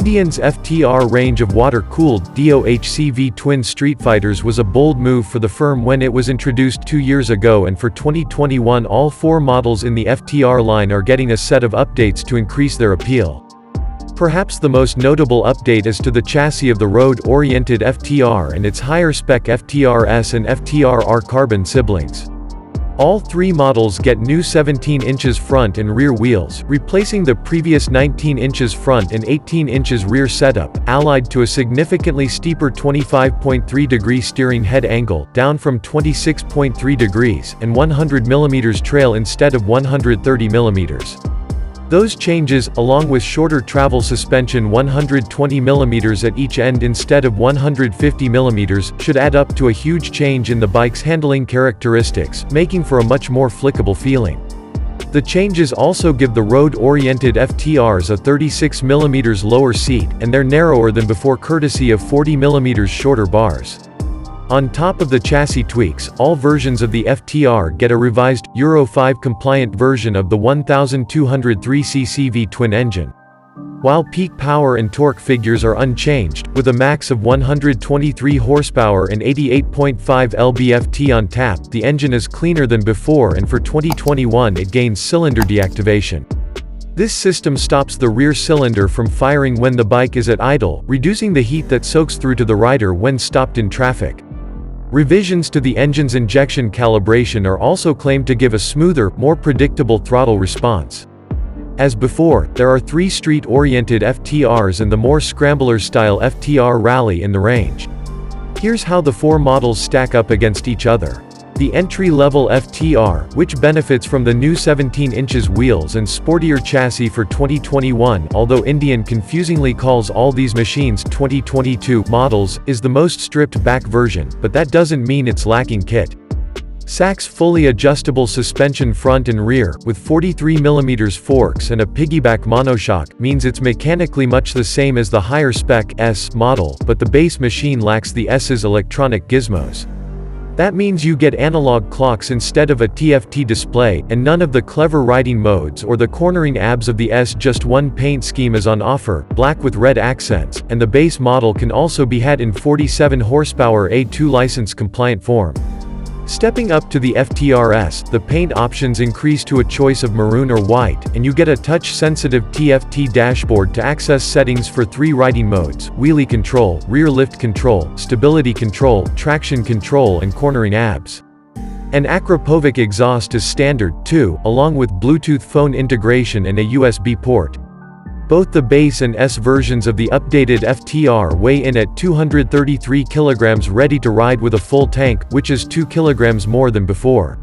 Indian's FTR range of water-cooled, DOHCV twin street fighters was a bold move for the firm when it was introduced 2 years ago, and for 2021 all 4 models in the FTR line are getting a set of updates to increase their appeal. Perhaps the most notable update is to the chassis of the road-oriented FTR and its higher-spec FTR-S and FTR-R carbon siblings. All 3 models get new 17 inches front and rear wheels, replacing the previous 19 inches front and 18 inches rear setup, allied to a significantly steeper 25.3 degree steering head angle, down from 26.3 degrees, and 100 mm trail instead of 130 mm. Those changes, along with shorter travel suspension 120 mm at each end instead of 150 mm, should add up to a huge change in the bike's handling characteristics, making for a much more flickable feeling. The changes also give the road-oriented FTRs a 36 mm lower seat, and they're narrower than before courtesy of 40 mm shorter bars. On top of the chassis tweaks, all versions of the FTR get a revised, Euro 5 compliant version of the 1203cc V-twin engine. While peak power and torque figures are unchanged, with a max of 123 horsepower and 88.5 lb-ft on tap, the engine is cleaner than before, and for 2021 it gains cylinder deactivation. This system stops the rear cylinder from firing when the bike is at idle, reducing the heat that soaks through to the rider when stopped in traffic. Revisions to the engine's injection calibration are also claimed to give a smoother, more predictable throttle response. As before, there are 3 street-oriented FTRs and the more scrambler-style FTR Rally in the range. Here's how the 4 models stack up against each other. The entry-level FTR, which benefits from the new 17 inches wheels and sportier chassis for 2021, although Indian confusingly calls all these machines 2022 models, is the most stripped-back version, but that doesn't mean it's lacking kit. SAC's fully adjustable suspension front and rear, with 43 mm forks and a piggyback monoshock, means it's mechanically much the same as the higher-spec S model, but the base machine lacks the S's electronic gizmos. That means you get analog clocks instead of a TFT display, and none of the clever riding modes or the cornering abs of the S. Just one paint scheme is on offer, black with red accents, and the base model can also be had in 47 horsepower A2 license compliant form. Stepping up to the FTR-S, the paint options increase to a choice of maroon or white, and you get a touch-sensitive TFT dashboard to access settings for 3 riding modes: wheelie control, rear lift control, stability control, traction control and cornering abs. An Akrapovic exhaust is standard, too, along with Bluetooth phone integration and a USB port. Both the base and S versions of the updated FTR weigh in at 233 kg ready to ride with a full tank, which is 2 kg more than before.